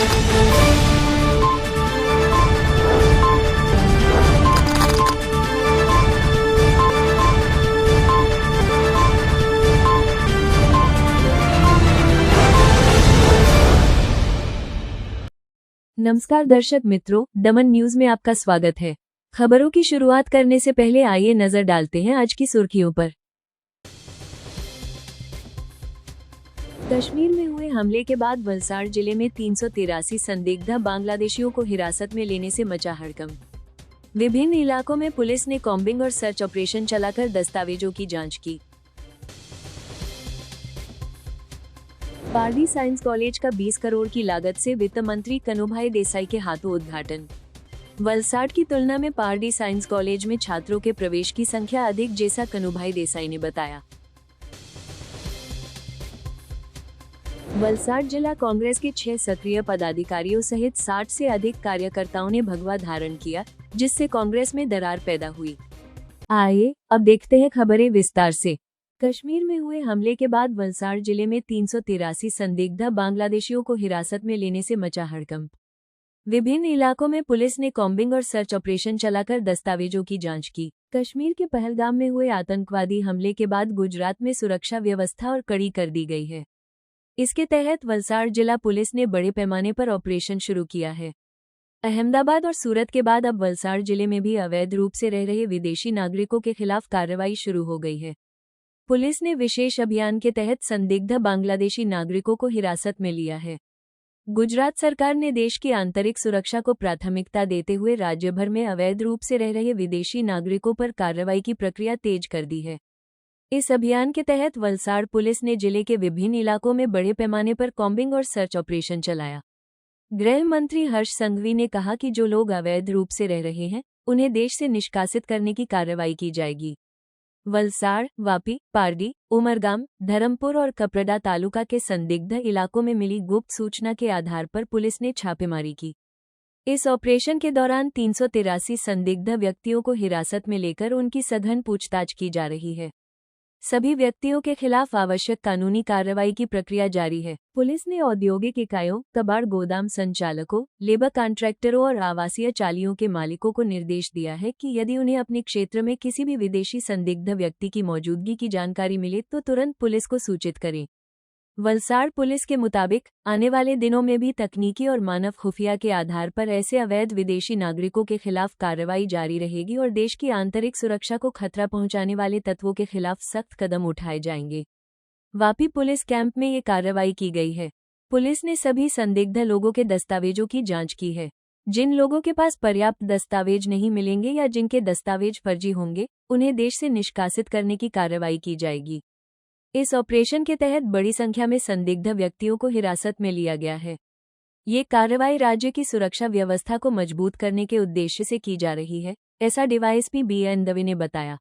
नमस्कार दर्शक मित्रों, दमन न्यूज में आपका स्वागत है। खबरों की शुरुआत करने से पहले आइए नजर डालते हैं आज की सुर्खियों पर। कश्मीर में हुए हमले के बाद वलसाड़ जिले में 383 संदिग्ध बांग्लादेशियों को हिरासत में लेने से मचा हड़कंप। विभिन्न इलाकों में पुलिस ने कॉम्बिंग और सर्च ऑपरेशन चलाकर दस्तावेजों की जांच की। पारडी साइंस कॉलेज का 20 करोड़ की लागत से वित्त मंत्री कनुभाई देसाई के हाथों उद्घाटन। वलसाड़ की तुलना में पारडी साइंस कॉलेज में छात्रों के प्रवेश की संख्या अधिक, जैसा कनुभाई देसाई ने बताया। वलसाड़ जिला कांग्रेस के 6 सक्रिय पदाधिकारियों सहित 60 से अधिक कार्यकर्ताओं ने भगवा धारण किया, जिससे कांग्रेस में दरार पैदा हुई। आइए अब देखते हैं खबरें विस्तार से। कश्मीर में हुए हमले के बाद वलसाड़ जिले में 383 संदिग्ध बांग्लादेशियों को हिरासत में लेने से मचा हड़कंप। विभिन्न इलाकों में पुलिस ने कॉम्बिंग और सर्च ऑपरेशन चलाकर दस्तावेजों की जांच की। कश्मीर के पहलगाम में हुए आतंकवादी हमले के बाद गुजरात में सुरक्षा व्यवस्था और कड़ी कर दी गई है। इसके तहत वलसाड़ जिला पुलिस ने बड़े पैमाने पर ऑपरेशन शुरू किया है। अहमदाबाद और सूरत के बाद अब वलसाड़ जिले में भी अवैध रूप से रह रहे विदेशी नागरिकों के खिलाफ कार्रवाई शुरू हो गई है। पुलिस ने विशेष अभियान के तहत संदिग्ध बांग्लादेशी नागरिकों को हिरासत में लिया है। गुजरात सरकार ने देश की आंतरिक सुरक्षा को प्राथमिकता देते हुए राज्य भर में अवैध रूप से रह रहे विदेशी नागरिकों पर कार्रवाई की प्रक्रिया तेज कर दी है। इस अभियान के तहत वलसाड़ पुलिस ने जिले के विभिन्न इलाकों में बड़े पैमाने पर कॉम्बिंग और सर्च ऑपरेशन चलाया। गृह मंत्री हर्ष संघवी ने कहा कि जो लोग अवैध रूप से रह रहे हैं, उन्हें देश से निष्कासित करने की कार्रवाई की जाएगी। वलसाड़, वापी, पारडी, उमरगाम, धरमपुर और कपरडा तालुका के संदिग्ध इलाकों में मिली गुप्त सूचना के आधार पर पुलिस ने छापेमारी की। इस ऑपरेशन के दौरान 383 संदिग्ध व्यक्तियों को हिरासत में लेकर उनकी सघन पूछताछ की जा रही है। सभी व्यक्तियों के खिलाफ आवश्यक कानूनी कार्रवाई की प्रक्रिया जारी है। पुलिस ने औद्योगिक इकाइयों, कबाड़ गोदाम संचालकों, लेबर कॉन्ट्रैक्टरों और आवासीय चालियों के मालिकों को निर्देश दिया है कि यदि उन्हें अपने क्षेत्र में किसी भी विदेशी संदिग्ध व्यक्ति की मौजूदगी की जानकारी मिले तो तुरंत पुलिस को सूचित करें। वलसाड़ पुलिस के मुताबिक आने वाले दिनों में भी तकनीकी और मानव खुफिया के आधार पर ऐसे अवैध विदेशी नागरिकों के खिलाफ कार्रवाई जारी रहेगी और देश की आंतरिक सुरक्षा को खतरा पहुंचाने वाले तत्वों के खिलाफ सख्त कदम उठाए जाएंगे। वापी पुलिस कैंप में ये कार्रवाई की गई है। पुलिस ने सभी संदिग्ध लोगों के दस्तावेजों की जांच की है। जिन लोगों के पास पर्याप्त दस्तावेज नहीं मिलेंगे या जिनके दस्तावेज फर्जी होंगे, उन्हें देश से निष्कासित करने की कार्रवाई की जाएगी। इस ऑपरेशन के तहत बड़ी संख्या में संदिग्ध व्यक्तियों को हिरासत में लिया गया है। ये कार्रवाई राज्य की सुरक्षा व्यवस्था को मजबूत करने के उद्देश्य से की जा रही है, ऐसा डीवाईएसपी बीएन दवे ने बताया।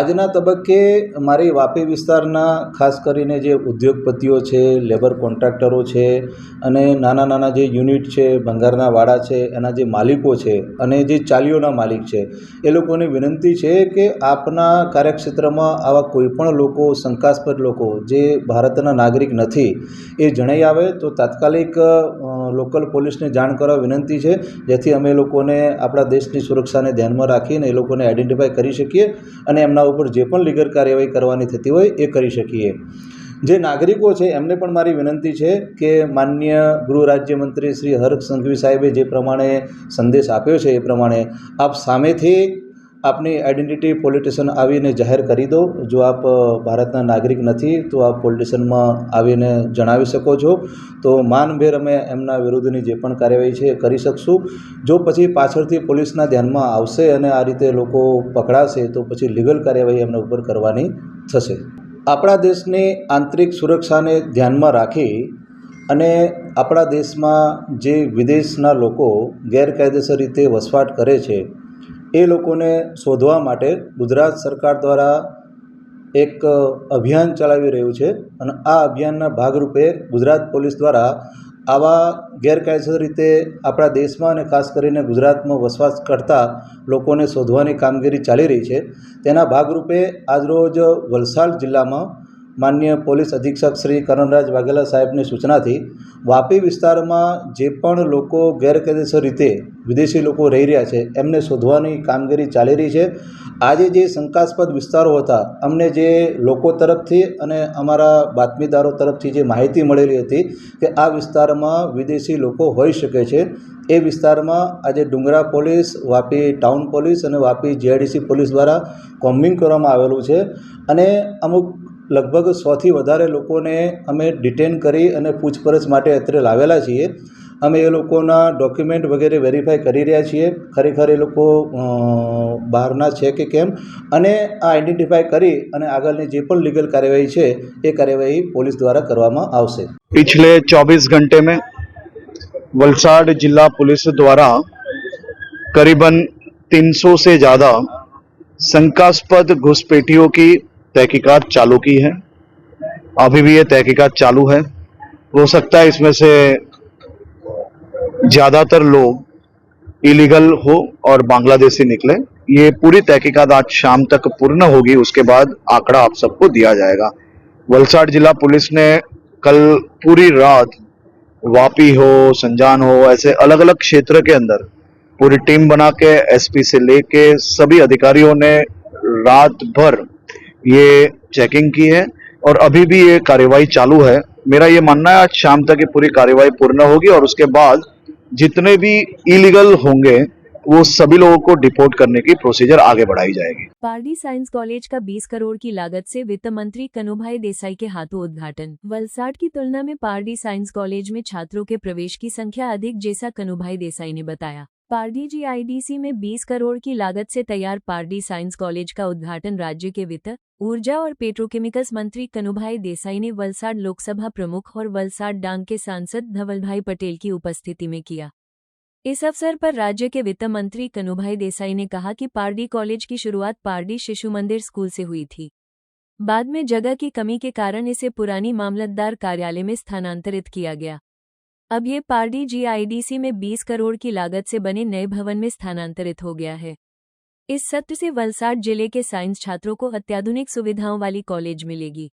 આજના તબક્કે મારી વાપી વિસ્તારના ખાસ કરીને જે ઉદ્યોગપતિઓ છે, લેબર કોન્ટ્રાક્ટરો છે અને નાના નાના જે યુનિટ છે, ભંગારના વાડા છે, એના જે માલિકો છે અને જે ચાલીઓના માલિક છે, એ લોકોને વિનંતી છે કે આપના કાર્યક્ષેત્રમાં આવા કોઈપણ લોકો, શંકાસ્પદ લોકો જે ભારતના નાગરિક નથી એ જણાઈ આવે તો તાત્કાલિક લોકલ પોલીસને જાણ કરવા વિનંતી છે, જેથી અમે લોકોને આપણા દેશની સુરક્ષાને ધ્યાનમાં રાખીને એ લોકોને આઈડેન્ટિફાઈ કરી શકીએ અને એમના ઉપર જે પણ લીગલ કાર્યવાહી કરવાની થતી હોય એ કરી શકીએ. જે નાગરિકો છે એમને પણ મારી વિનંતી છે કે માનનીય ગૃહ રાજ્યમંત્રી શ્રી હર્ષ સંઘવી સાહેબે જે પ્રમાણે સંદેશ આપ્યો છે એ પ્રમાણે આપ સામેથી આપની આઈડેન્ટિટી પોલીસ સ્ટેશન આવીને જાહેર કરી દો. જો આપ ભારતના નાગરિક નથી તો આપ પોલીસ સ્ટેશનમાં આવીને જણાવી શકો છો. તો માનભેર અમે એમના વિરુદ્ધની જે પણ કાર્યવાહી છે એ કરી શકશું. જો પછી પાછળથી પોલીસના ધ્યાનમાં આવશે અને આ રીતે લોકો પકડાશે તો પછી લીગલ કાર્યવાહી એમના ઉપર કરવાની થશે. આપણા દેશની આંતરિક સુરક્ષાને ધ્યાનમાં રાખી અને આપણા દેશમાં જે વિદેશના લોકો ગેરકાયદેસર રીતે વસવાટ કરે છે એ લોકોને શોધવા માટે ગુજરાત સરકાર દ્વારા એક અભિયાન ચલાવી રહ્યું છે અને આ અભિયાનના ભાગરૂપે ગુજરાત પોલીસ દ્વારા આવા ગેરકાયદેસર રીતે આપણા દેશમાં અને ખાસ કરીને ગુજરાતમાં વસવાટ કરતા લોકોને શોધવાની કામગીરી ચાલી રહી છે. તેના ભાગરૂપે આજરોજ વલસાડ જિલ્લામાં માનનીય પોલીસ અધિક્ષક શ્રી કરણરાજ વાઘેલા સાહેબની સૂચનાથી વાપી વિસ્તારમાં જે પણ લોકો ગેરકાયદેસર રીતે વિદેશી લોકો રહી રહ્યા છે એમને શોધવાની કામગીરી ચાલી રહી છે. આજે જે શંકાસ્પદ વિસ્તારો હતા, અમને જે લોકો તરફથી અને અમારા બાતમીદારો તરફથી જે માહિતી મળેલી હતી કે આ વિસ્તારમાં વિદેશી લોકો હોઈ શકે છે, એ વિસ્તારમાં આજે ડુંગરા પોલીસ, વાપી ટાઉન પોલીસ અને વાપી જીઆઈડીસી પોલીસ દ્વારા કોમ્બિંગ કરવામાં આવેલું છે અને અમુક લગભગ 100થી વધારે લોકોને અમે ડિટેન કરી અને પૂછપરછ માટે અત્રે લાવેલા છીએ. અમે એ લોકોના ડોક્યુમેન્ટ વગેરે વેરીફાઈ કરી રહ્યા છીએ, ખરેખર એ લોકો બહારના છે કે કેમ, અને આ આઈડેન્ટિફાઈ કરી અને આગળની જે પણ લીગલ કાર્યવાહી છે એ કાર્યવાહી પોલીસ દ્વારા કરવામાં આવશે. पिछले 24 घंटे में वलसाड़ जिला पुलिस द्वारा करीबन 300 से ज़्यादा शंकास्पद घुसपैठियों की तहकीकात चालू की है. अभी भी ये तहकीकात चालू है. हो सकता है इसमें से ज़्यादातर लोग इलीगल हो और बांग्लादेशी निकले. ये पूरी तहकीकात आज शाम तक पूर्ण होगी, उसके बाद आंकड़ा आप सबको दिया जाएगा. वलसाड़ जिला पुलिस ने कल पूरी रात वापी हो, संजान हो, ऐसे अलग अलग क्षेत्र के अंदर पूरी टीम बना के एसपी से लेके सभी अधिकारियों ने रात भर ये चेकिंग की है और अभी भी ये कार्यवाही चालू है. मेरा ये मानना है आज शाम तक ये पूरी कार्यवाही पूर्ण होगी और उसके बाद जितने भी इलीगल होंगे वो सभी लोगों को डिपोर्ट करने की प्रोसीजर आगे बढ़ाई जाएगी. पारडी साइंस कॉलेज का 20 करोड़ की लागत से वित्त मंत्री कनुभाई देसाई के हाथों उद्घाटन। वलसाड़ की तुलना में पारडी साइंस कॉलेज में छात्रों के प्रवेश की संख्या अधिक, जैसा कनुभाई देसाई ने बताया। पारडी जीआईडीसी में 20 करोड़ की लागत से तैयार पारडी साइंस कॉलेज का उद्घाटन राज्य के वित्त, ऊर्जा और पेट्रोकेमिकल्स मंत्री कनुभाई देसाई ने वलसाड़ लोकसभा प्रमुख और वलसाड़ डांग के सांसद धवलभाई पटेल की उपस्थिति में किया। इस अवसर पर राज्य के वित्त मंत्री कनुभाई देसाई ने कहा कि पारडी कॉलेज की शुरुआत पारडी शिशु मंदिर स्कूल से हुई थी। बाद में जगह की कमी के कारण इसे पुरानी मामलतदार कार्यालय में स्थानांतरित किया गया। अब ये पारडी जीआईडीसी में 20 करोड़ की लागत से बने नए भवन में स्थानांतरित हो गया है। इस सत्र से वलसाड़ जिले के साइंस छात्रों को अत्याधुनिक सुविधाओं वाली कॉलेज मिलेगी।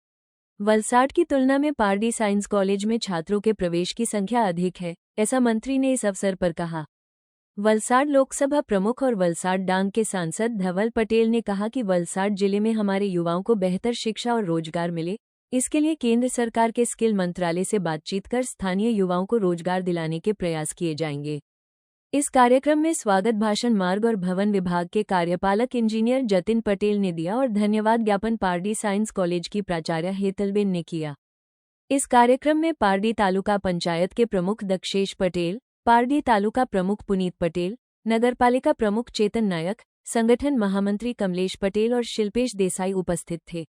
वलसाड़ की तुलना में पारडी साइंस कॉलेज में छात्रों के प्रवेश की संख्या अधिक है, ऐसा मंत्री ने इस अवसर पर कहा। वलसाड़ लोकसभा प्रमुख और वलसाड़ डांग के सांसद धवल पटेल ने कहा कि वलसाड़ जिले में हमारे युवाओं को बेहतर शिक्षा और रोजगार मिले, इसके लिए केंद्र सरकार के स्किल मंत्रालय से बातचीत कर स्थानीय युवाओं को रोजगार दिलाने के प्रयास किए जाएंगे। इस कार्यक्रम में स्वागत भाषण मार्ग और भवन विभाग के कार्यपालक इंजीनियर जतिन पटेल ने दिया और धन्यवाद ज्ञापन पारडी साइंस कॉलेज की प्राचार्य हेतलबेन ने किया। इस कार्यक्रम में पारडी तालुका पंचायत के प्रमुख दक्षेश पटेल, पारडी तालुका प्रमुख पुनीत पटेल, नगरपालिका प्रमुख चेतन नायक, संगठन महामंत्री कमलेश पटेल और शिल्पेश देसाई उपस्थित थे।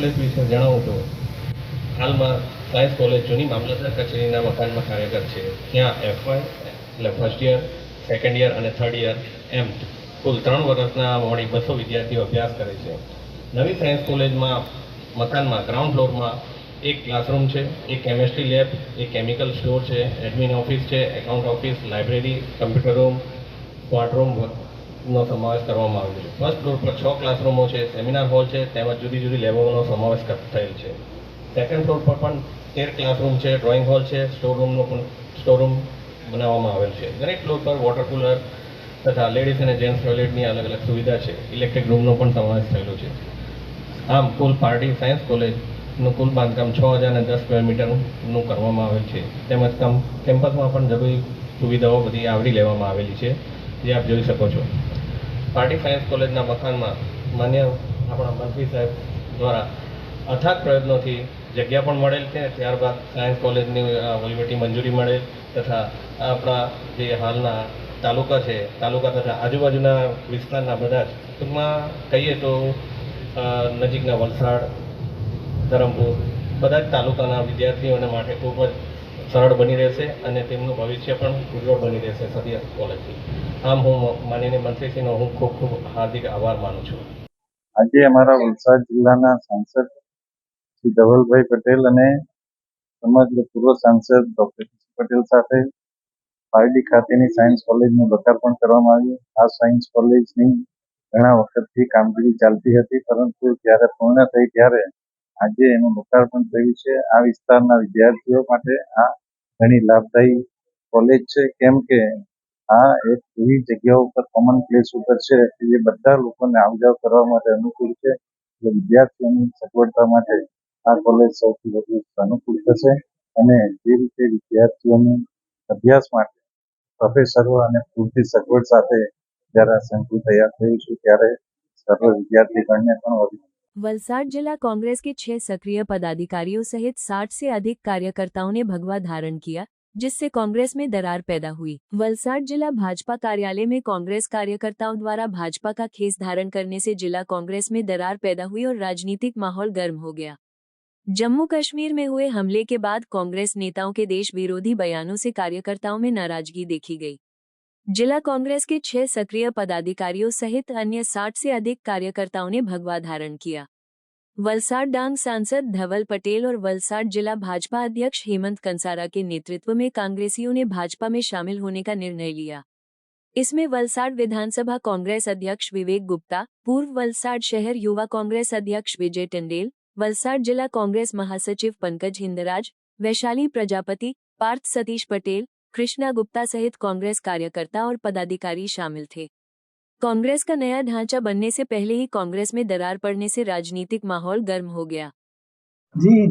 કોલેજ વિશે જણાવું તો હાલમાં સાયન્સ કોલેજ જૂની મામલતદાર કચેરીના મકાનમાં કાર્યરત છે. ત્યાં FY એટલે ફર્સ્ટ યર, સેકન્ડ યર અને થર્ડ યર એમ કુલ 3 વર્ષના મળી 200 વિદ્યાર્થીઓ અભ્યાસ કરે છે. નવી સાયન્સ કોલેજમાં મકાનમાં ગ્રાઉન્ડ ફ્લોરમાં એક ક્લાસરૂમ છે, એક કેમેસ્ટ્રી લેબ, એક કેમિકલ સ્ટોર છે, એડમિન ઓફિસ છે, account office, library, computer room, smart room નો સમાવેશ કરવામાં આવ્યો છે. ફર્સ્ટ ફ્લોર પર 6 ક્લાસરૂમો છે, સેમિનાર હોલ છે, તેમજ જુદી જુદી લેબોનો સમાવેશ થયેલ છે. સેકન્ડ ફ્લોર પર પણ 13 ક્લાસરૂમ છે, ડ્રોઈંગ હોલ છે, સ્ટોરરૂમ બનાવવામાં આવેલ છે. દરેક ફ્લોર પર વોટર કુલર તથા લેડીઝ અને જેન્ટ્સ ટોયલેટની અલગ અલગ સુવિધા છે. ઇલેક્ટ્રિક રૂમનો પણ સમાવેશ થયેલો છે. આમ કુલ પાર્ટી સાયન્સ કોલેજનું કુલ બાંધકામ 6010 સ્ક્વેર મીટરનું કરવામાં આવેલ છે. તેમજ કેમ્પસમાં પણ જરૂરી સુવિધાઓ બધી આવરી લેવામાં આવેલી છે, જે આપ જોઈ શકો છો. પાર્ટી સાયન્સ કોલેજના મકાનમાં માન્ય આપણા મંત્રી સાહેબ દ્વારા અથાગ પ્રયત્નોથી જગ્યા પણ મળેલ છે. ત્યારબાદ સાયન્સ કોલેજની વહીવટી મંજૂરી મળેલ તથા આપણા જે હાલના તાલુકા તથા આજુબાજુના વિસ્તારના બધા જ ટૂંકમાં કહીએ તો નજીકના વલસાડ, ધરમપુર બધા જ તાલુકાના વિદ્યાર્થીઓને માટે ખૂબ જ સરળ બની રહેશે અને તેમનું ભવિષ્ય પણ ઉજ્જવળ બની રહેશે સદિયા કોલેજથી. આમ હું માનનીય મંત્રીશ્રીનો હું ખૂબ ખૂબ હાર્દિક આભાર માનું છું. આજે અમારા વલસાડ જિલ્લાના સાંસદ શ્રી ધવલભાઈ પટેલ અને સમગ્ર પૂર્વ સાંસદ ડોક્ટર પટેલ સાથે પારડી ખાતેની સાયન્સ કોલેજનું લોકાર્પણ કરવામાં આવ્યું. આ સાયન્સ કોલેજની ઘણા વખતથી કામગીરી ચાલતી હતી, પરંતુ જ્યારે પૂર્ણ થઈ ત્યારે આજે એનું લોકાર્પણ થયું છે. આ વિસ્તારના વિદ્યાર્થીઓ માટે આ ઘણી લાભદાયી કોલેજ છે, કેમ કે આ એક એવી જગ્યા ઉપર કોમન પ્લેસ ઉપર છે કે જે બધા લોકોને આવ જાવ કરવા માટે અનુકૂળ છે. એટલે વિદ્યાર્થીઓની સગવડતા માટે આ કોલેજ સૌથી વધુ અનુકૂળ થશે અને જે રીતે વિદ્યાર્થીઓની અભ્યાસ માટે પ્રોફેસરો અને પૂરતી સગવડ સાથે જ્યારે આ સંકુલ તૈયાર થયું છે ત્યારે સર્વ વિદ્યાર્થીગણને પણ વધુ वलसाड जिला कांग्रेस के 6 सक्रिय पदाधिकारियों सहित 60 से अधिक कार्यकर्ताओं ने भगवा धारण किया, जिससे कांग्रेस में दरार पैदा हुई। वलसाड जिला भाजपा कार्यालय में कांग्रेस कार्यकर्ताओं द्वारा भाजपा का खेस धारण करने से जिला कांग्रेस में दरार पैदा हुई और राजनीतिक माहौल गर्म हो गया। जम्मू कश्मीर में हुए हमले के बाद कांग्रेस नेताओं के देश विरोधी बयानों से कार्यकर्ताओं में नाराजगी देखी गई। जिला कांग्रेस के 6 सक्रिय पदाधिकारियों सहित अन्य 60 से अधिक कार्यकर्ताओं ने भगवा धारण किया। वलसाड डांग सांसद धवल पटेल और वलसाड जिला भाजपा अध्यक्ष हेमंत कंसारा के नेतृत्व में कांग्रेसियों ने भाजपा में शामिल होने का निर्णय लिया। इसमें वलसाड विधानसभा कांग्रेस अध्यक्ष विवेक गुप्ता, पूर्व वलसाड शहर युवा कांग्रेस अध्यक्ष विजय टंडेल, वलसाड जिला कांग्रेस महासचिव पंकज हिंदराज, वैशाली प्रजापति, पार्थ सतीश पटेल, कृष्णा गुप्ता सहित कांग्रेस कार्यकर्ता और पदाधिकारी शामिल थे। कांग्रेस का नया ढांचा बनने से पहले ही कांग्रेस में दरार पड़ने से राजनीतिक माहौल गर्म हो गया।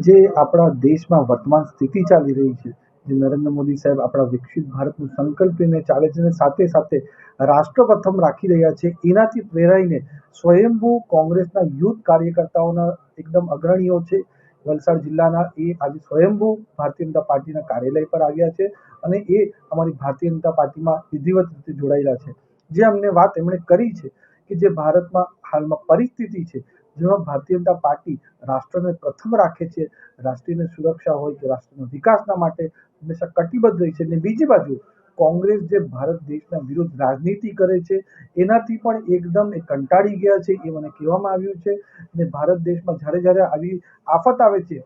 જે આપણા દેશમાં વર્તમાન સ્થિતિ ચાલી રહી છે, જે નરેન્દ્ર મોદી સાહેબ આપણા વિકસિત ભારતનું સંકલ્પ લઈને ચાલે છે અને સાથે સાથે રાષ્ટ્ર પ્રથમ રાખી રહ્યા છે, એનાથી પ્રેરાઈને સ્વયંભૂ કોંગ્રેસના યુથ કાર્યકર્તાઓના એકદમ અગ્રણીઓ છે વલસાડ જિલ્લાના, એ આજે સ્વયંભૂ ભારતીય જનતા પાર્ટીના કાર્યાલય પર આવ્યા છે અને એ અમારી ભારતીય જનતા પાર્ટીમાં વિધિવત રીતે જોડાયેલા છે. જે અમને વાત એમણે કરી છે કે જે ભારતમાં હાલમાં પરિસ્થિતિ છે, જેમાં ભારતીય જનતા પાર્ટી રાષ્ટ્રને પ્રથમ રાખે છે, રાષ્ટ્રીય સુરક્ષા હોય કે રાષ્ટ્રના વિકાસના માટે હંમેશા કટિબદ્ધ રહી છે. અને બીજી બાજુ કોંગ્રેસ જે ભારત દેશના વિરુદ્ધ રાજનીતિ કરે છે, એનાથી પણ એકદમ એ કંટાળી ગયા છે, એ મને કહેવામાં આવ્યું છે. અને ભારત દેશમાં જ્યારે જ્યારે આવી આફત આવે છે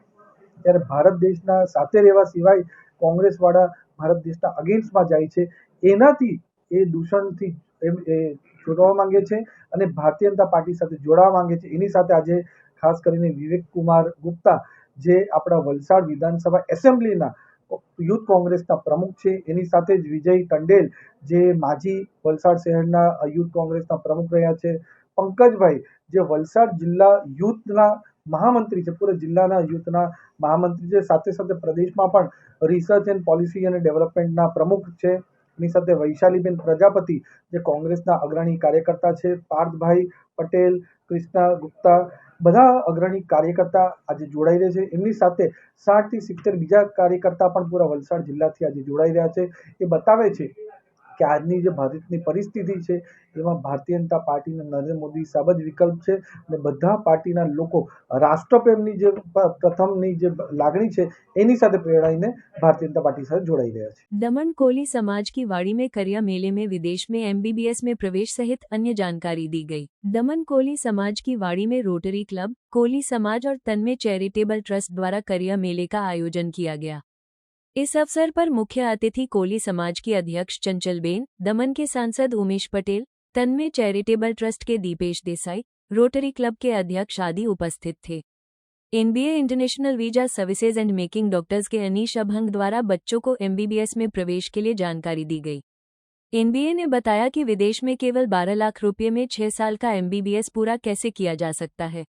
ત્યારે ભારત દેશના સાથે રહેવા સિવાય કોંગ્રેસવાળા ભારત દેશના અગેન્સ્ટમાં જાય છે. એનાથી એ દૂષણથી એ છોડવા માંગે છે અને ભારતીય જનતા પાર્ટી સાથે જોડાવા માંગે છે. એની સાથે આજે ખાસ કરીને વિવેક કુમાર ગુપ્તા, જે આપણા વલસાડ વિધાનસભા એસેમ્બલીના યુથ કોંગ્રેસના પ્રમુખ છે, એની સાથે જ વિજય ટંડેલ, જે માજી વલસાડ શહેરના યુથ કોંગ્રેસના પ્રમુખ રહ્યા છે, પંકજભાઈ, જે વલસાડ જિલ્લા યુથના મહામંત્રી છે, પૂરા જિલ્લાના યુથના મહામંત્રી છે, સાથે સાથે પ્રદેશમાં પણ રિસર્ચ એન્ડ પોલિસી અને ડેવલપમેન્ટના પ્રમુખ છે. એની સાથે વૈશાલીબેન પ્રજાપતિ, જે કોંગ્રેસના અગ્રણી કાર્યકર્તા છે, પાર્થભાઈ પટેલ, કૃષ્ણા ગુપ્તા, બધા અગ્રણી કાર્યકર્તા આજે જોડાઈ રહ્યા છે. એમની સાથે 60 થી 70 બીજા કાર્યકર્તા પણ પૂરા વલસાડ જિલ્લાથી આજે જોડાઈ રહ્યા છે. એ બતાવે છે કે આજની જે ભારતની પરિસ્થિતિ છે એમાં ભારતીય જનતા પાર્ટી અને નરેન્દ્ર મોદી સાહેબ જ વિકલ્પ છે અને બધા પાર્ટીના લોકો રાષ્ટ્રપ્રેમની જે પ્રથમની જે લાગણી છે એની સાથે પ્રેરાઈને भारतीय जनता पार्टी से जोड़ाई गया है। दमन कोली समाज की वाड़ी में करिया मेले में विदेश में एमबीबीएस में प्रवेश सहित अन्य जानकारी दी गई। दमन कोली समाज की वाड़ी में रोटरी क्लब, कोली समाज और तन्मय चैरिटेबल ट्रस्ट द्वारा करिया मेले का आयोजन किया गया। इस अवसर पर मुख्य अतिथि कोली समाज की अध्यक्ष चंचलबेन, दमन के सांसद उमेश पटेल, तन्मय चैरिटेबल ट्रस्ट के दीपेश देसाई, रोटरी क्लब के अध्यक्ष आदि उपस्थित थे। NBA international visa services and making doctors के अनीश अभंग द्वारा बच्चों को एमबीबीएस में प्रवेश के लिए जानकारी दी गई। एनबीए ने बताया कि विदेश में केवल 12 लाख रुपये में 6 साल का एमबीबीएस पूरा कैसे किया जा सकता है।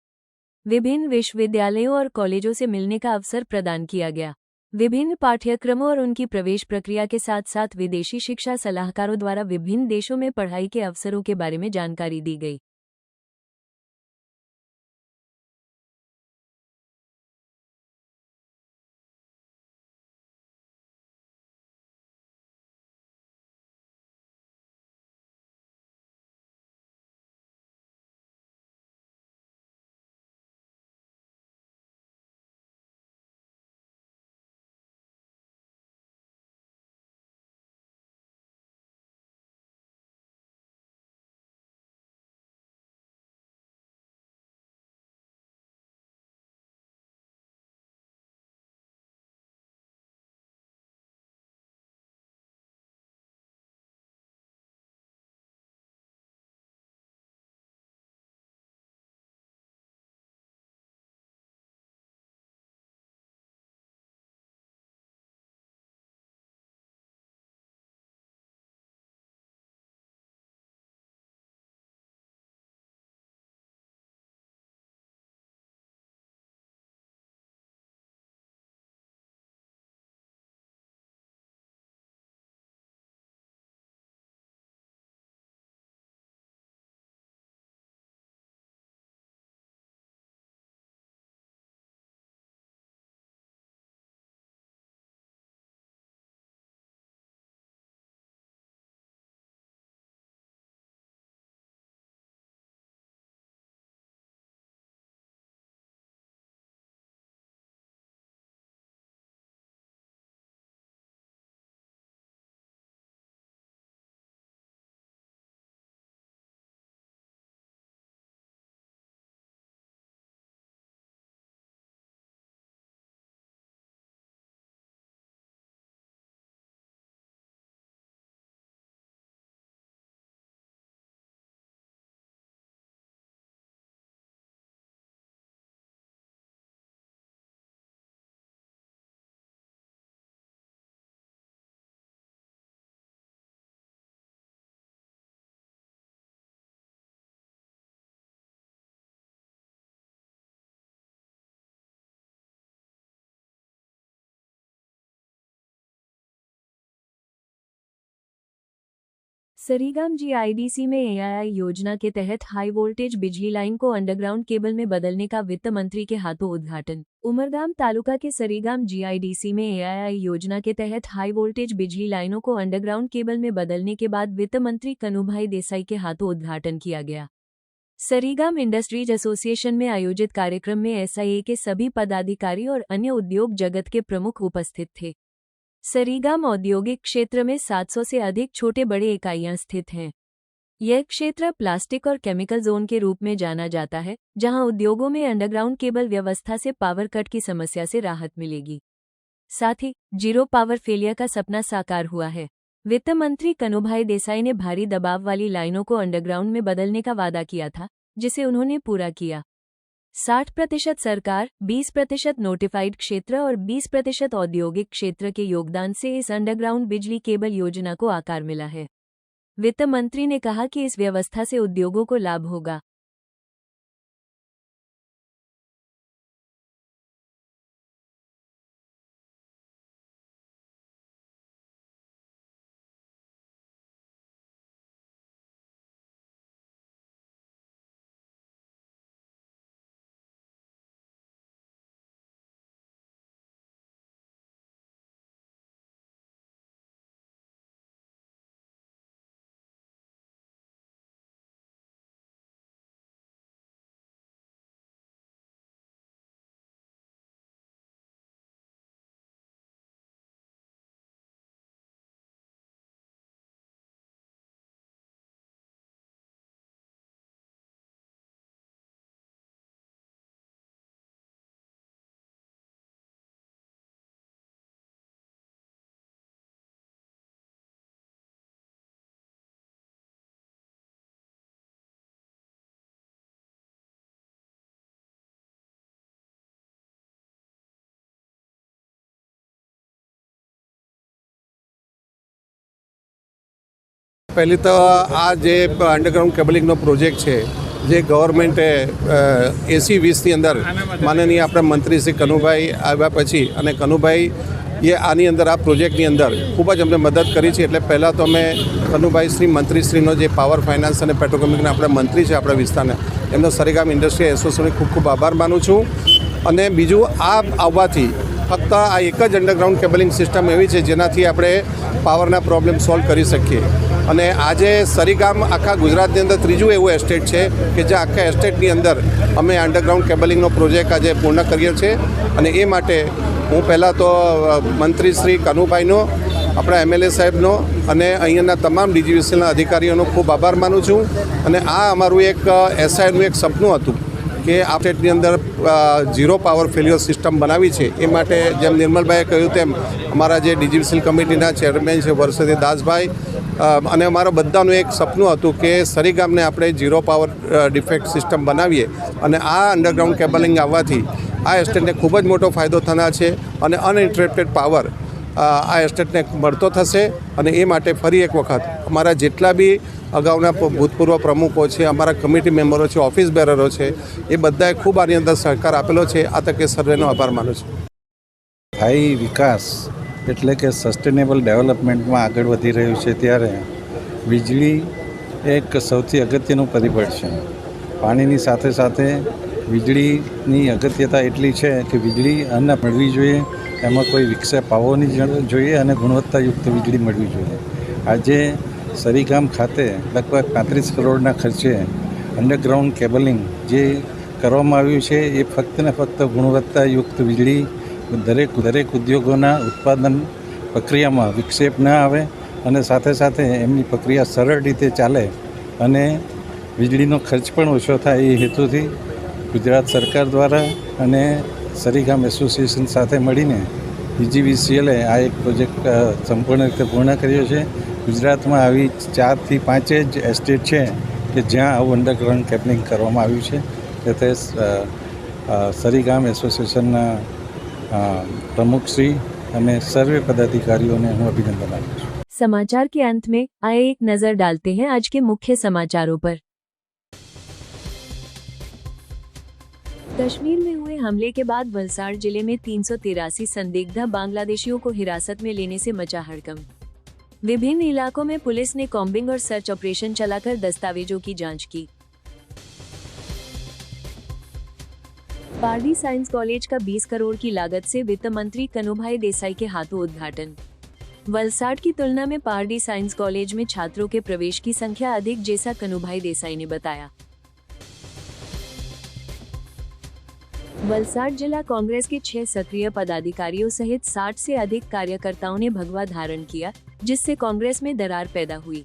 विभिन्न विश्वविद्यालयों और कॉलेजों से मिलने का अवसर प्रदान किया गया। विभिन्न पाठ्यक्रमों और उनकी प्रवेश प्रक्रिया के साथ साथ विदेशी शिक्षा सलाहकारों द्वारा विभिन्न देशों में पढ़ाई के अवसरों के बारे में जानकारी दी गई। सरीगाम जीआईडीसी में एआई योजना के तहत हाई वोल्टेज बिजली लाइन को अंडरग्राउंड केबल में बदलने का वित्त मंत्री के हाथों उद्घाटन। उमरगाम तालुका के सरीगाम जीआईडीसी में एआई योजना के तहत हाई वोल्टेज बिजली लाइनों को अंडरग्राउंड केबल में बदलने के बाद वित्त मंत्री कनुभाई देसाई के हाथों उद्घाटन किया गया। सरीगाम इंडस्ट्रीज एसोसिएशन में आयोजित कार्यक्रम में एसआईए के सभी पदाधिकारी और अन्य उद्योग जगत के प्रमुख उपस्थित थे। सरीगाम औद्योगिक क्षेत्र में 700 से अधिक छोटे बड़े इकाइयां स्थित हैं। यह क्षेत्र प्लास्टिक और केमिकल जोन के रूप में जाना जाता है, जहां उद्योगों में अंडरग्राउंड केबल व्यवस्था से पावर कट की समस्या से राहत मिलेगी। साथ ही जीरो पावर फेलियर का सपना साकार हुआ है। वित्त मंत्री कनुभाई देसाई ने भारी दबाव वाली लाइनों को अंडरग्राउंड में बदलने का वादा किया था, जिसे उन्होंने पूरा किया। 60% सरकार, 20% नोटिफाइड क्षेत्र और 20% औद्योगिक क्षेत्र के योगदान से इस अंडरग्राउंड बिजली केबल योजना को आकार मिला है। वित्त मंत्री ने कहा कि इस व्यवस्था से उद्योगों को लाभ होगा। પહેલી તો આ જે અંડરગ્રાઉન્ડ કેબલિંગનો પ્રોજેક્ટ છે જે ગવર્મેન્ટે 80-20ની અંદર માનનીય આપણા મંત્રી શ્રી કનુભાઈ આવ્યા પછી અને કનુભાઈ એ આની અંદર આ પ્રોજેક્ટની અંદર ખૂબ જ અમને મદદ કરી છે. એટલે પહેલાં તો અમે કનુભાઈ શ્રી મંત્રીશ્રીનો જે પાવર ફાઇનાન્સ અને પેટ્રોકેમિકલના આપણા મંત્રી છે આપણા વિસ્તારના એમનો સરીગામ ઇન્ડસ્ટ્રી એસોસિએશનને ખૂબ ખૂબ આભાર માનું છું. અને બીજું આ આવવાથી ફક્ત આ એક જ અંડરગ્રાઉન્ડ કેબલિંગ સિસ્ટમ એવી છે જેનાથી આપણે પાવરના પ્રોબ્લેમ સોલ્વ કરી શકીએ. અને આજે સરીગામ આખા ગુજરાતની અંદર ત્રીજું એવું એસ્ટેટ છે કે જે આખા એસ્ટેટની અંદર અમે અંડરગ્રાઉન્ડ કેબલિંગનો પ્રોજેક્ટ આજે પૂર્ણ કર્યો છે. અને એ માટે હું પહેલાં તો મંત્રી શ્રી કનુભાઈનો, આપણા એમએલએ સાહેબનો અને અહીંયાના તમામ ડીજીવીસીએલના અધિકારીઓનો ખૂબ આભાર માનું છું. અને આ અમારું એક એસઆઈનું એક સપનું હતું કે આ સ્ટેટની અંદર ઝીરો પાવર ફેલ્યોર સિસ્ટમ બનાવી છે. એ માટે જેમ નિર્મલભાઈએ કહ્યું તેમ અમારા જે ડીજીવીસીએલ કમિટીના ચેરમેન છે વર્ષોથી દાસભાઈ અને અમારા બધાનું એક સપનું હતું કે સરીગામને આપણે ઝીરો પાવર ડિફેક્ટ સિસ્ટમ બનાવીએ. અને આ અંડરગ્રાઉન્ડ કેબલિંગ આવવાથી આ એસ્ટેટને ખૂબ જ મોટો ફાયદો થનાર છે અને અનઇન્ટરપ્ટેડ પાવર આ એસ્ટેટને મળતો થશે. અને એ માટે ફરી એક વખત અમારા જેટલા બી અગાઉના ભૂતપૂર્વ પ્રમુખો છે, અમારા કમિટી મેમ્બરો છે, ઓફિસ બેરરો છે, એ બધાએ ખૂબ આની અંદર સહકાર આપેલો છે. આ તકે સર્વેનો આભાર માનું છું. સ્થાયી વિકાસ એટલે કે સસ્ટેનેબલ ડેવલપમેન્ટમાં આગળ વધી રહ્યું છે ત્યારે વીજળી એક સૌથી અગત્યનું પરિબળ છે. પાણીની સાથે સાથે વીજળીની અગત્યતા એટલી છે કે વીજળી અન્ન મળવી જોઈએ, એમાં કોઈ વિક્ષેપ આવવો નહીં જોઈએ અને ગુણવત્તાયુક્ત વીજળી મળવી જોઈએ. આજે સરીગામ ખાતે લગભગ 35 કરોડના ખર્ચે અંડરગ્રાઉન્ડ કેબલિંગ જે કરવામાં આવ્યું છે એ ફક્ત ને ફક્ત ગુણવત્તાયુક્ત વીજળી દરેક ઉદ્યોગોના ઉત્પાદન પ્રક્રિયામાં વિક્ષેપ ન આવે અને સાથે સાથે એમની પ્રક્રિયા સરળ રીતે ચાલે અને વીજળીનો ખર્ચ પણ ઓછો થાય એ હેતુથી ગુજરાત સરકાર દ્વારા અને સરીગામ એસોસિએશન સાથે મળીને ડીજીવીસીએલે આ એક પ્રોજેક્ટ સંપૂર્ણ રીતે પૂર્ણ કર્યો છે. ગુજરાતમાં આવી 4 થી 5 જ એસ્ટેટ છે કે જ્યાં આવું અંડરગ્રાઉન્ડ કેબલિંગ કરવામાં આવ્યું છે. તે સરીગામ એસોસિએશનના પ્રमुखश्री અને સર્વે પદાધિકારીઓને હું અભિનંદન આપું છું. समाचार के अंत में आइए एक नजर डालते हैं आज के मुख्य समाचारों पर। कश्मीर में हुए हमले के बाद वलसाड़ जिले में 383 संदिग्ध बांग्लादेशियों को हिरासत में लेने से मचा हड़कंप। विभिन्न इलाकों में पुलिस ने कॉम्बिंग और सर्च ऑपरेशन चलाकर दस्तावेजों की जांच की। पारडी साइंस कॉलेज का 20 करोड़ की लागत से वित्त मंत्री कनुभाई देसाई के हाथों उद्घाटन। वलसाड़ की तुलना में पारडी साइंस कॉलेज में छात्रों के प्रवेश की संख्या अधिक, जैसा कनुभाई देसाई ने बताया। वलसाड़ जिला कांग्रेस के 6 सक्रिय पदाधिकारियों सहित 60 से अधिक कार्यकर्ताओं ने भगवा धारण किया, जिससे कांग्रेस में दरार पैदा हुई।